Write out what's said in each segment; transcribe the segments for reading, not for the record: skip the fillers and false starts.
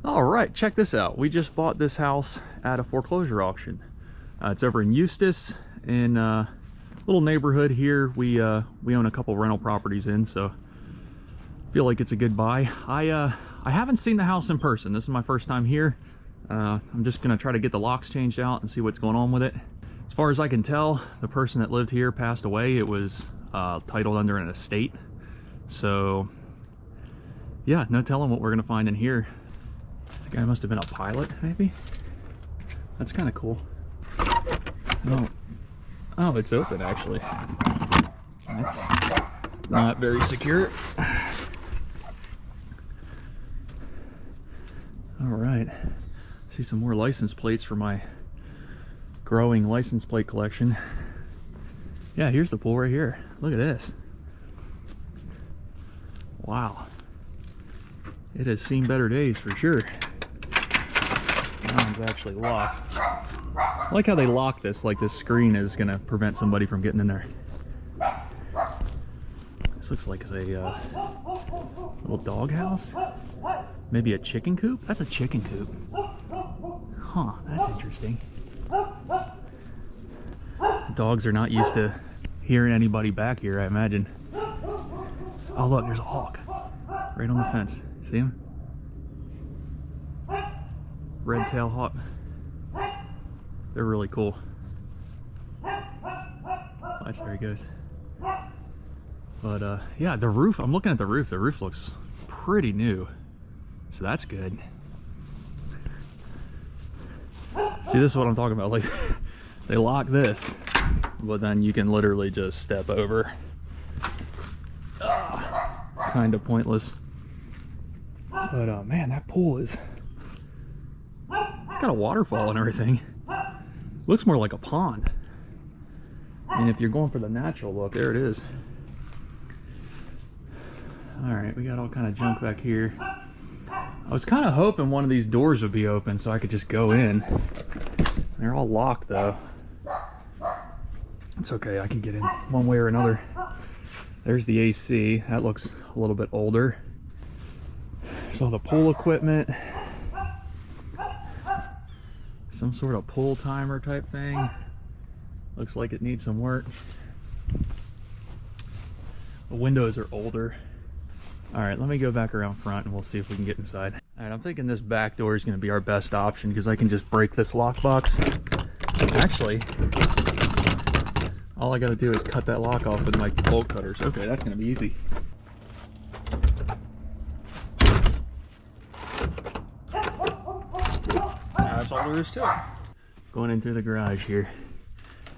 All right, check this out. We just bought this house at a foreclosure auction. It's over in Eustis, in a little neighborhood here. We own a couple rental properties in, so I feel like it's a good buy. I haven't seen the house in person. This is my first time here. I'm just gonna try to get the locks changed out and see what's going on with it. As far as I can tell, the person that lived here passed away. It was titled under an estate. So yeah, no telling what we're gonna find in here. The guy must have been a pilot, maybe? That's kind of cool. Oh, it's open actually. That's not very secure. All right, see some more license plates for my growing license plate collection. Yeah, here's the pool right here. Look at this. Wow. It has seen better days for sure. That one's actually locked. I like how they lock this, like this screen is gonna prevent somebody from getting in there. This looks like a little dog house. Maybe a chicken coop? That's a chicken coop. Huh, that's interesting. Dogs are not used to hearing anybody back here, I imagine. Oh look, there's a hawk right on the fence. See him? Red-tailed hawk. They're really cool. Watch, there he goes. But yeah, the roof, I'm looking at the roof. The roof looks pretty new. So that's good. See, this is what I'm talking about. Like, they lock this, but then you can literally just step over. Kind of pointless. But man, that pool is, it's got a waterfall and everything. Looks more like a pond. And if you're going for the natural look, there it is. All right, we got all kind of junk back here. I was kind of hoping one of these doors would be open so I could just go in. They're all locked though. It's okay, I can get in one way or another. There's the AC. That looks a little bit older. There's all the pool equipment. Some sort of pool timer type thing. Looks like it needs some work. The windows are older. All right, let me go back around front and we'll see if we can get inside. All right, I'm thinking this back door is gonna be our best option because I can just break this lockbox. Actually, all I gotta do is cut that lock off with my bolt cutters. Okay, that's gonna be easy. That's all there is to it. Going in through the garage here.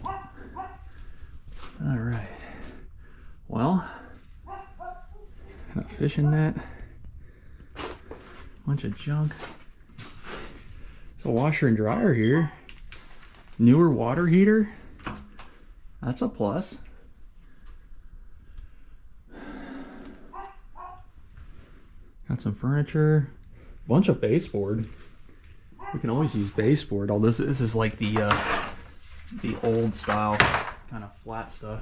All right. Well, a fishing net. Bunch of junk. There's a washer and dryer here. Newer water heater. That's a plus. Got some furniture. Bunch of baseboard. We can always use baseboard. All this is like the old style kind of flat stuff.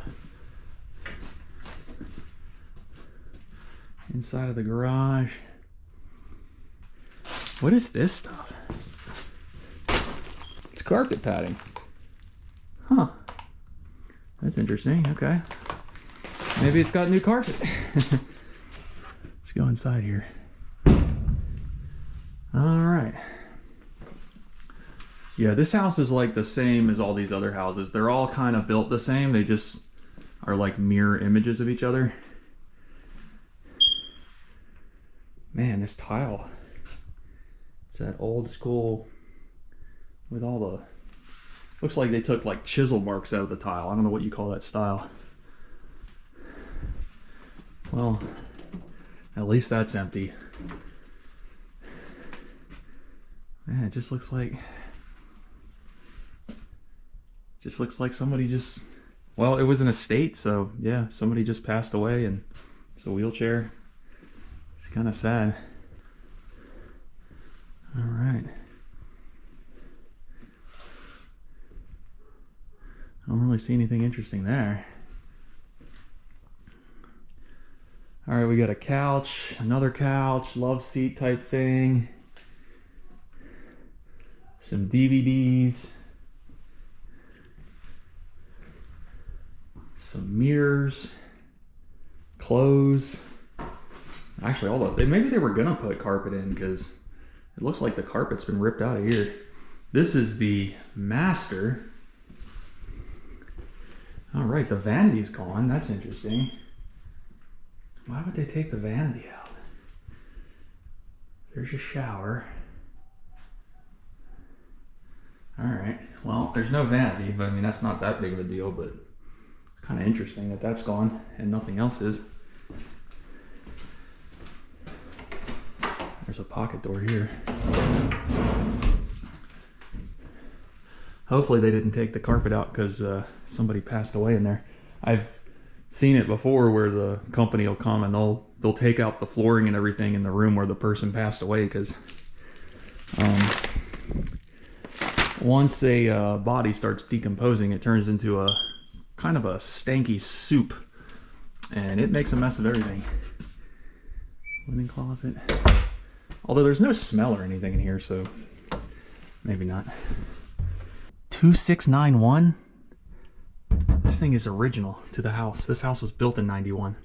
Inside of the garage. What is this stuff? It's carpet padding. Huh. That's interesting. Okay. Maybe it's got new carpet. Let's go inside here. All right. Yeah, this house is like the same as all these other houses. They're all kind of built the same. They just are like mirror images of each other. Man, this tile. It's that old school with all the, looks like they took like chisel marks out of the tile. I don't know what you call that style. Well, at least that's empty. Man, it just looks like somebody just, well, it was an estate, so yeah, somebody just passed away and it's a wheelchair. It's kind of sad. All right. I don't really see anything interesting there. All right, we got a couch, another couch, love seat type thing. some DVDs, some mirrors, clothes. Actually, maybe they were gonna put carpet in because it looks like the carpet's been ripped out of here. This is the master. All right, the vanity's gone. That's interesting. Why would they take the vanity out? There's your shower. All right, well, there's no vanity, but I mean, that's not that big of a deal, but it's kind of interesting that that's gone and nothing else is. There's a pocket door here. Hopefully they didn't take the carpet out because somebody passed away in there. I've seen it before where the company will come and they'll take out the flooring and everything in the room where the person passed away because once a body starts decomposing, it turns into a kind of a stanky soup and it makes a mess of everything. Linen closet. Although there's no smell or anything in here, so maybe not. 2691. This thing is original to the house. This house was built in 91.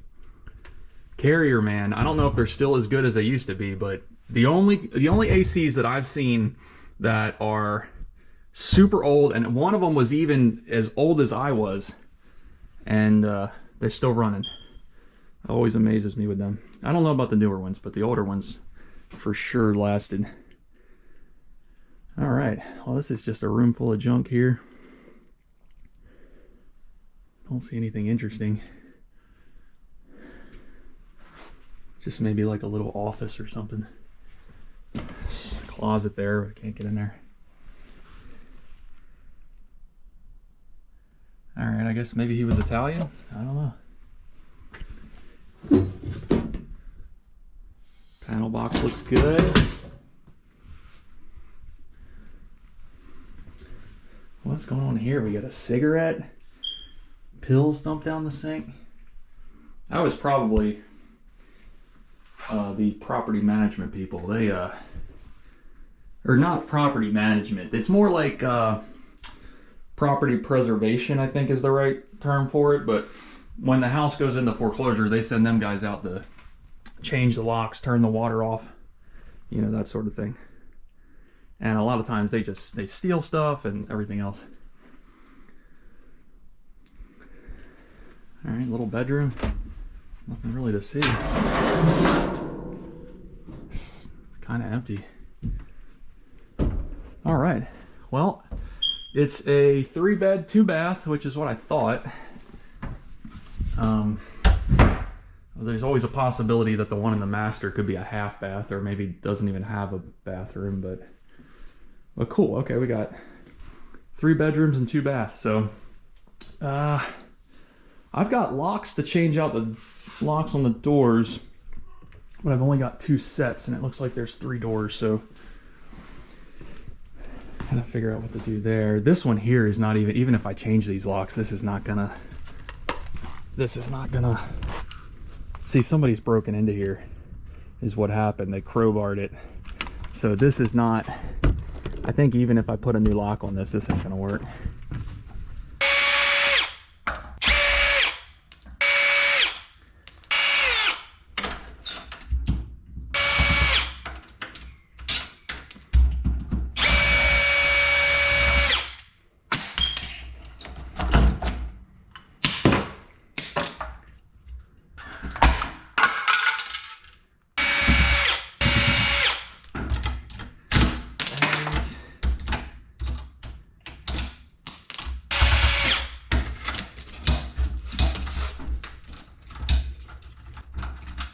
Carrier, man, I don't know if they're still as good as they used to be, but the only ACs that I've seen that are super old, and one of them was even as old as I was, and they're still running. Always amazes me with them. I don't know about the newer ones, but the older ones for sure lasted. All right, well, this is just a room full of junk here. Don't see anything interesting. Just maybe like a little office or something. Closet there, but can't get in there. All right, I guess maybe he was Italian. I don't know. Panel box looks good. What's going on here? We got a cigarette. Pills dumped down the sink. That was probably the property management people. They, or not property management. It's more like property preservation, I think is the right term for it. But when the house goes into foreclosure, they send them guys out to change the locks, turn the water off, you know, that sort of thing. And a lot of times they steal stuff and everything else. All right, little bedroom. Nothing really to see. Kind of empty. All right, well, it's a 3-bed, 2-bath, which is what I thought. There's always a possibility that the one in the master could be a half bath or maybe doesn't even have a bathroom, but cool. Okay, we got 3 bedrooms and 2 baths. So I've got locks to change out the locks on the doors, but I've only got 2 sets and it looks like there's 3 doors, so I gotta figure out what to do there. This one here is not even if I change these locks, this is not gonna see, somebody's broken into here is what happened. They crowbarred it. So this is not, I think even if I put a new lock on this ain't gonna work.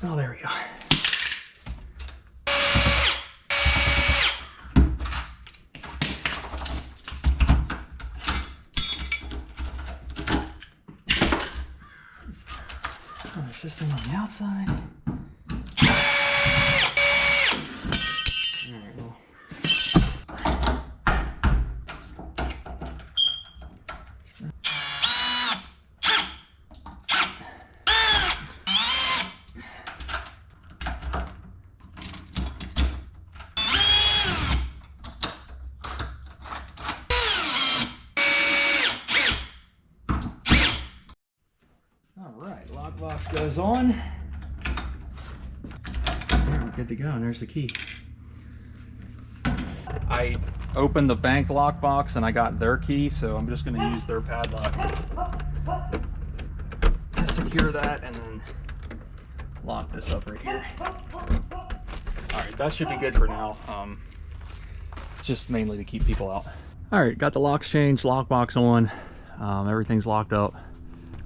Oh, there we go. Oh, there's this thing on the outside. All right, well. box goes on. There, we're good to go, and there's the key. I opened the bank lockbox and I got their key, so I'm just going to use their padlock to secure that and then lock this up right here. Alright, that should be good for now. Just mainly to keep people out. Alright, got the locks changed, lockbox on. Everything's locked up.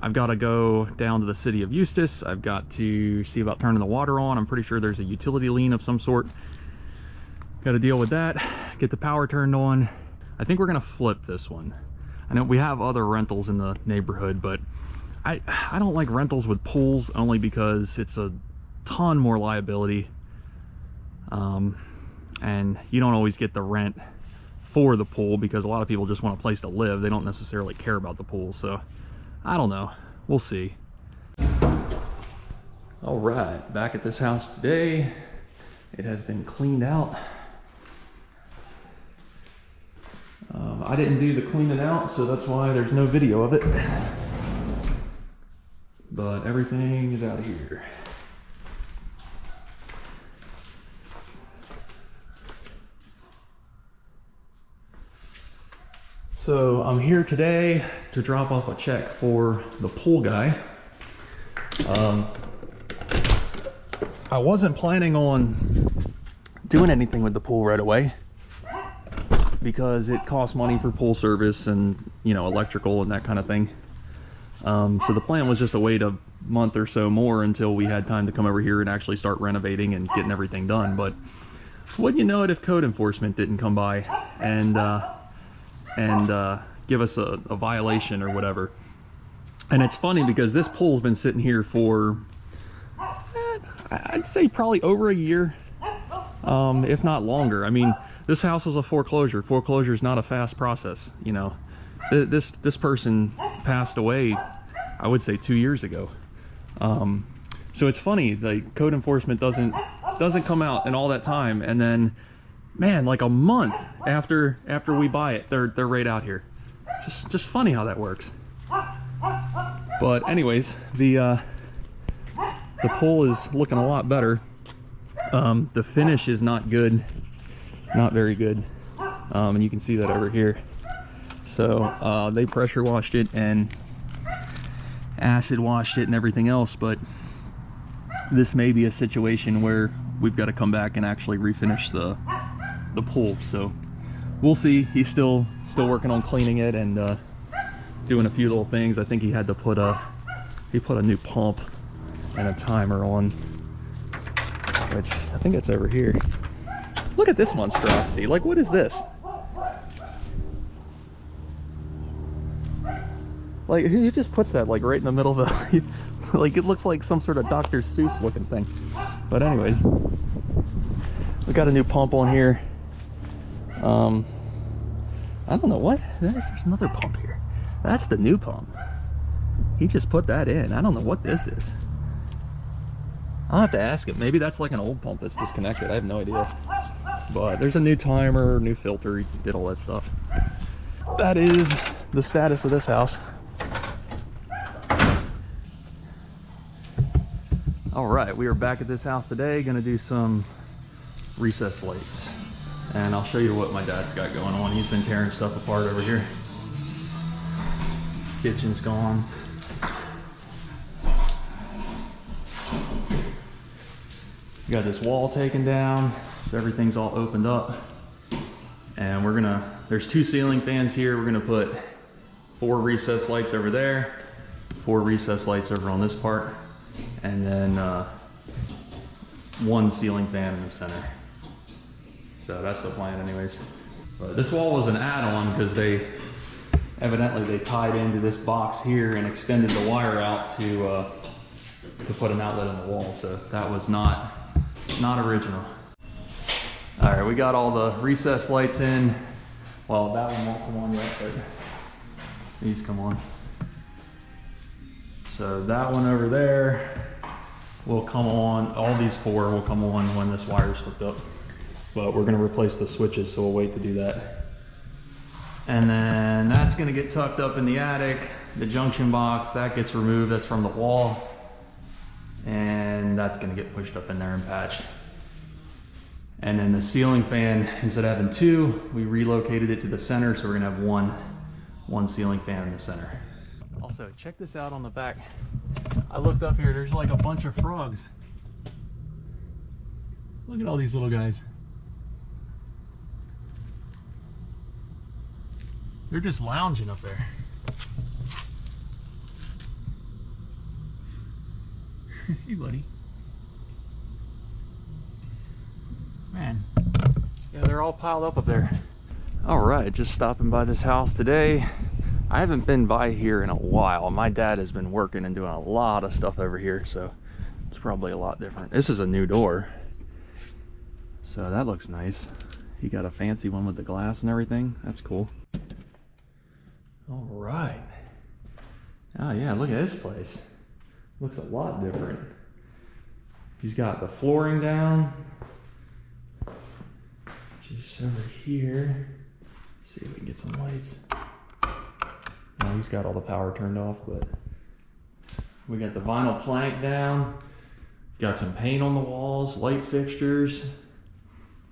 I've got to go down to the city of Eustis. I've got to see about turning the water on. I'm pretty sure there's a utility lien of some sort. Got to deal with that, get the power turned on. I think we're gonna flip this one. I know we have other rentals in the neighborhood, but I don't like rentals with pools only because it's a ton more liability. And you don't always get the rent for the pool because a lot of people just want a place to live. They don't necessarily care about the pool, so I don't know. We'll see. All right, back at this house today. It has been cleaned out. I didn't do the cleaning out, so that's why there's no video of it. But everything is out of here. So I'm here today to drop off a check for the pool guy. I wasn't planning on doing anything with the pool right away because it costs money for pool service and, you know, electrical and that kind of thing. So the plan was just to wait a month or so more until we had time to come over here and actually start renovating and getting everything done. But wouldn't you know it if code enforcement didn't come by and give us a violation or whatever. And it's funny because this pool's been sitting here for I'd say probably over a year, if not longer. I mean, this house was a foreclosure. Foreclosure is not a fast process, you know. This person passed away, I would say 2 years ago. So it's funny, the code enforcement doesn't come out in all that time, and then, man, like a month after we buy it, they're right out here. Just funny how that works. But anyways, the pool is looking a lot better. The finish is not good, not very good, and you can see that over here. So they pressure washed it and acid washed it and everything else, but this may be a situation where we've got to come back and actually refinish the pool. So we'll see. He's still working on cleaning it and doing a few little things. I think he had to put a new pump and a timer on, which I think it's over here. Look at this monstrosity. Like, what is this? Like, who just puts that like right in the middle of the like, it looks like some sort of Dr. Seuss looking thing. But anyways, we got a new pump on here. I don't know what there's another pump here. That's the new pump. He just put that in. I don't know what this is. I'll have to ask him. Maybe that's like an old pump that's disconnected. I have no idea. But there's a new timer, new filter. He did all that stuff. That is the status of this house. All right, we are back at this house today. Gonna do some recess lights. And I'll show you what my dad's got going on. He's been tearing stuff apart over here. Kitchen's gone. We got this wall taken down, so everything's all opened up. And there's 2 ceiling fans here. We're gonna put 4 recess lights over there, 4 recess lights over on this part, and then 1 ceiling fan in the center. So that's the plan anyways. But this wall was an add-on because they tied into this box here and extended the wire out to put an outlet in the wall. So that was not original. All right, we got all the recess lights in. Well, that one won't come on yet, but these come on. So that one over there will come on. All these 4 will come on when this wire's hooked up. But we're gonna replace the switches, so we'll wait to do that. And then that's gonna get tucked up in the attic. The junction box, that gets removed, that's from the wall. and that's gonna get pushed up in there and patched. And then the ceiling fan, instead of having two, we relocated it to the center, so we're gonna have one ceiling fan in the center. Also, check this out on the back. I looked up here, there's like a bunch of frogs. Look at all these little guys. They're just lounging up there. Hey, buddy. Man, yeah, they're all piled up there. All right, just stopping by this house today. I haven't been by here in a while. My dad has been working and doing a lot of stuff over here, so it's probably a lot different. This is a new door, so that looks nice. He got a fancy one with the glass and everything. That's cool. All right. Oh yeah, look at this place. Looks a lot different. He's got the flooring down. Just over here. Let's see if we can get some lights. No, he's got all the power turned off, but we got the vinyl plank down. Got some paint on the walls, light fixtures,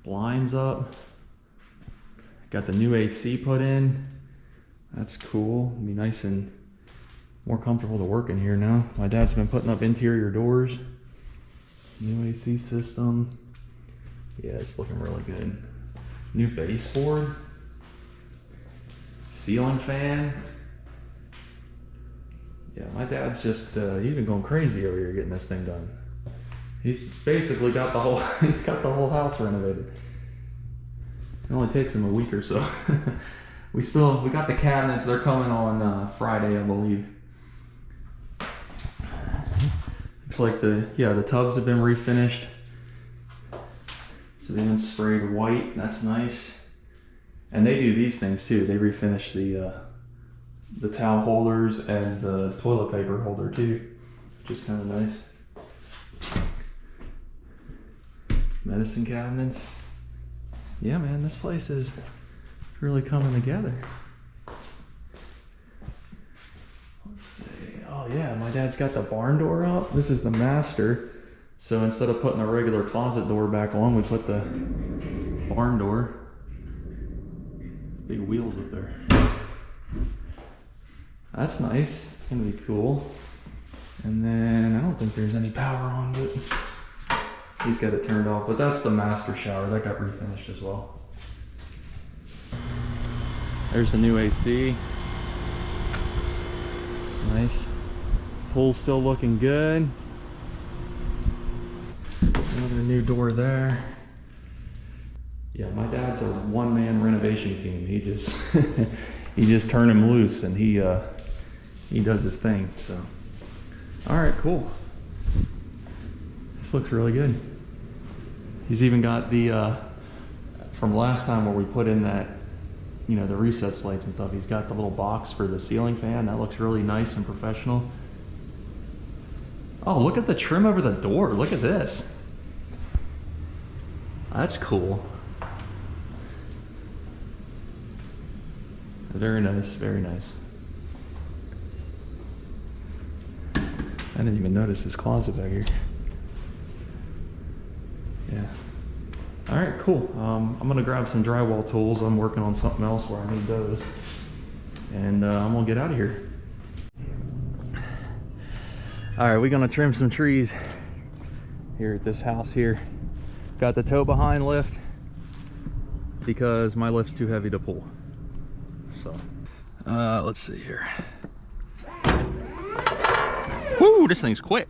blinds up. Got the new AC put in. That's cool. It'll be nice and more comfortable to work in here now. My dad's been putting up interior doors. New AC system. Yeah, it's looking really good. New baseboard. Ceiling fan. Yeah, my dad's just he's been going crazy over here getting this thing done. He's basically got the whole he's got the whole house renovated. It only takes him a week or so. We got the cabinets. They're coming on Friday, I believe. Looks like the tubs have been refinished. So they've been sprayed white. That's nice. And they do these things too. They refinish the towel holders and the toilet paper holder too, which is kind of nice. Medicine cabinets. Yeah, man, this place is really coming together. Let's see. Oh yeah, my dad's got the barn door up. This is the master. So instead of putting a regular closet door back on, we put the barn door. Big wheels up there. That's nice. It's gonna be cool. And then I don't think there's any power on, but he's got it turned off. But that's the master shower. That got refinished as well. There's the new AC. It's nice. Pool's still looking good. Another new door there. Yeah, my dad's a one-man renovation team. He just you just turn him loose and he does his thing. So, all right, cool. This looks really good. He's even got the from last time where we put in that, you know, the reset lights and stuff. He's got the little box for the ceiling fan. That looks really nice and professional. Oh, look at the trim over the door. Look at this. That's cool. Very nice, very nice. I didn't even notice this closet back here. Yeah. All right, cool. I'm gonna grab some drywall tools. I'm working on something else where I need those. And I'm gonna get out of here. All right, we're gonna trim some trees here at this house here. Got the tow behind lift because my lift's too heavy to pull. So, let's see here. Woo, this thing's quick.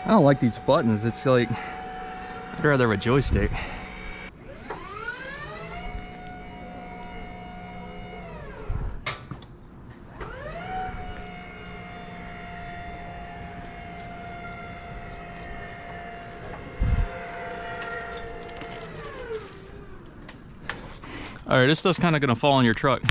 I don't like these buttons. It's like, I'd rather have a joystick. All right, this stuff's kind of gonna fall in your truck.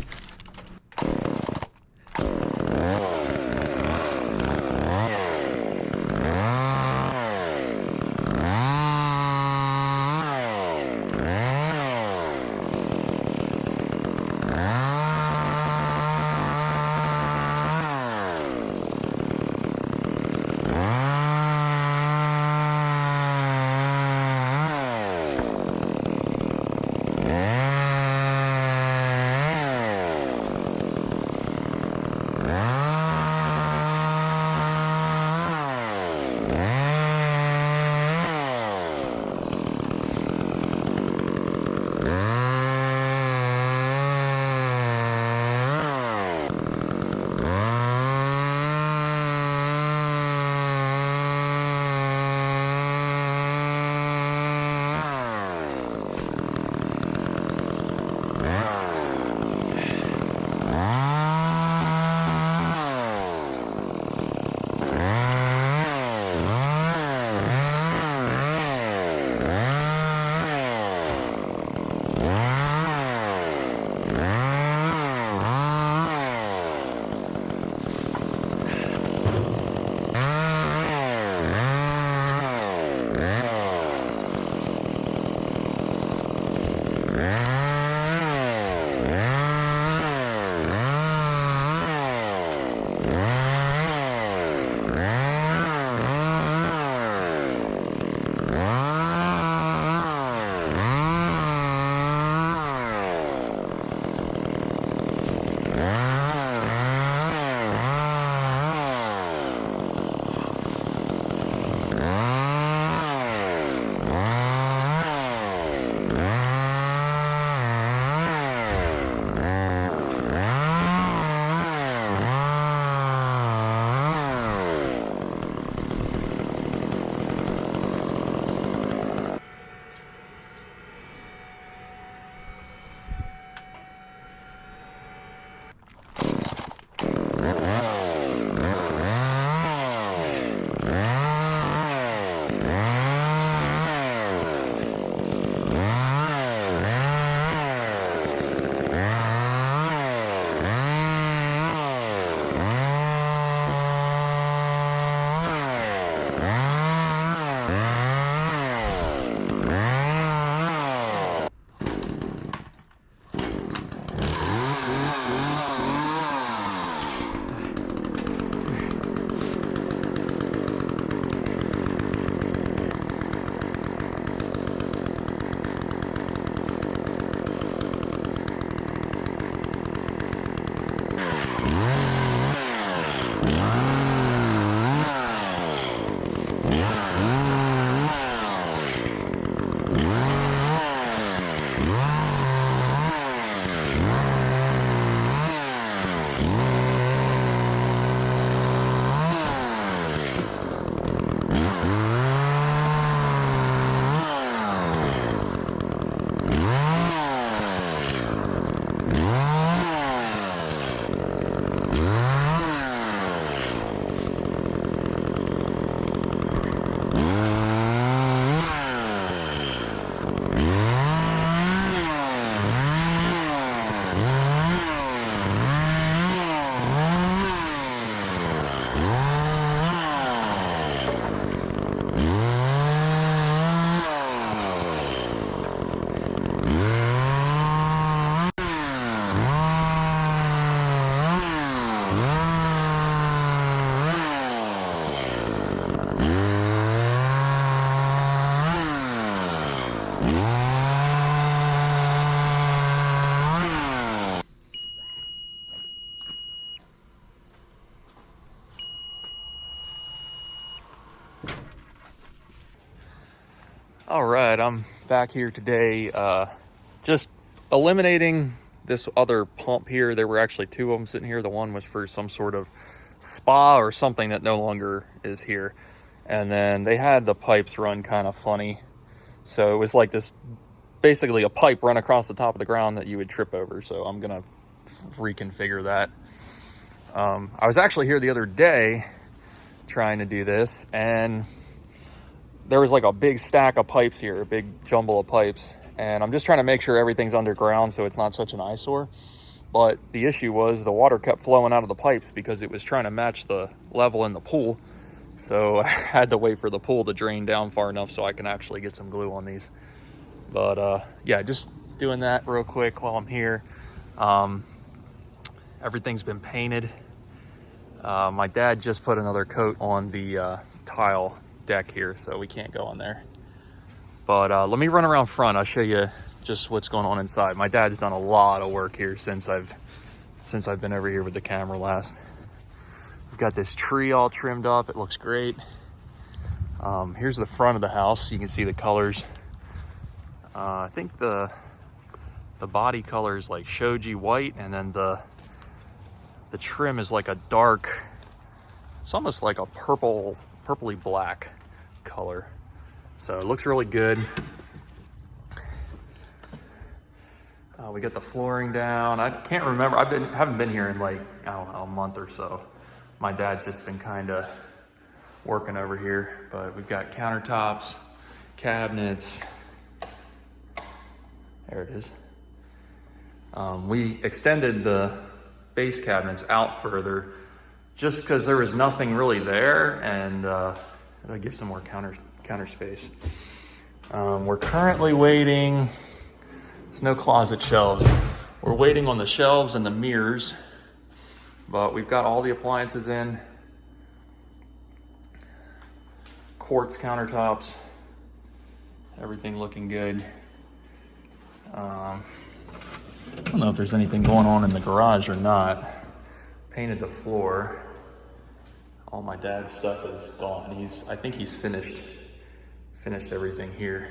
All right, I'm back here today, just eliminating this other pump here. There were actually two of them sitting here. The one was for some sort of spa or something that no longer is here. And then they had the pipes run kind of funny. So it was like this, basically a pipe run across the top of the ground that you would trip over. So I'm gonna reconfigure that. I was actually here the other day trying to do this, and there was like a big stack of pipes here, a big jumble of pipes, and I'm just trying to make sure everything's underground so it's not such an eyesore. But the issue was the water kept flowing out of the pipes because it was trying to match the level in the pool. So I had to wait for the pool to drain down far enough so I can actually get some glue on these. But yeah, just doing that real quick while I'm here. Everything's been painted. My dad just put another coat on the tile deck here, so we can't go in there. But let me run around front. I'll show you just what's going on inside. My dad's done a lot of work here since I've been over here with the camera last. We've got this tree all trimmed up. It looks great. Here's the front of the house. You can see the colors. I think the body color is like shoji white, and then the trim is like a dark, it's almost like a purpley black color. So it looks really good. We got the flooring down. I can't remember. Haven't been here in like, I don't know, a month or so. My dad's just been kind of working over here, but we've got countertops, cabinets. There it is. We extended the base cabinets out further just because there was nothing really there, and it'll give some more counter space. We're currently waiting. There's no closet shelves. We're waiting on the shelves and the mirrors, but we've got all the appliances in. Quartz countertops, everything looking good. I don't know if there's anything going on in the garage or not. Painted the floor. All my dad's stuff is gone. I think he's finished everything here.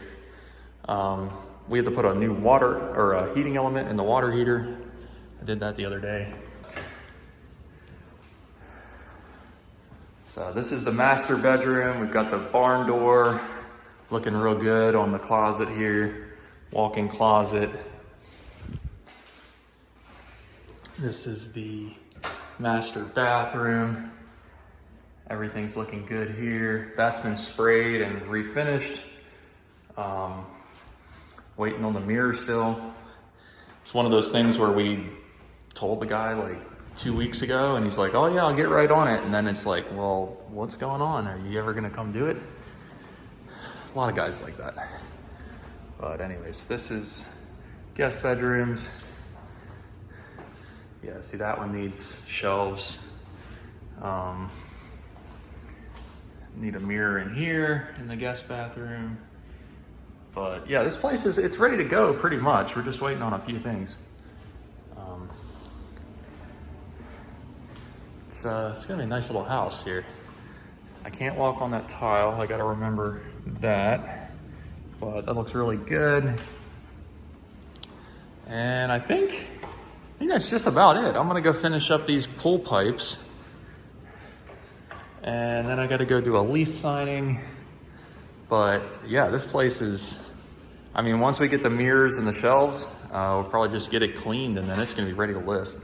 We had to put a new water or a heating element in the water heater. I did that the other day. So this is the master bedroom. We've got the barn door looking real good on the closet here. Walk-in closet. This is the master bathroom. Everything's looking good here. That's been sprayed and refinished. Waiting on the mirror still. It's one of those things where we told the guy like 2 weeks ago, and he's like, oh yeah, I'll get right on it. And then it's like, well, what's going on? Are you ever gonna come do it? A lot of guys like that. But anyways, this is guest bedrooms. Yeah, see, that one needs shelves. Need a mirror in here in the guest bathroom. But yeah, this place it's ready to go pretty much. We're just waiting on a few things. It's gonna be a nice little house here. I can't walk on that tile. I gotta remember that. But that looks really good. And I think that's just about it. I'm gonna go finish up these pool pipes. And then I gotta go do a lease signing. But yeah, this place is, I mean, once we get the mirrors and the shelves, we'll probably just get it cleaned, and then it's gonna be ready to list.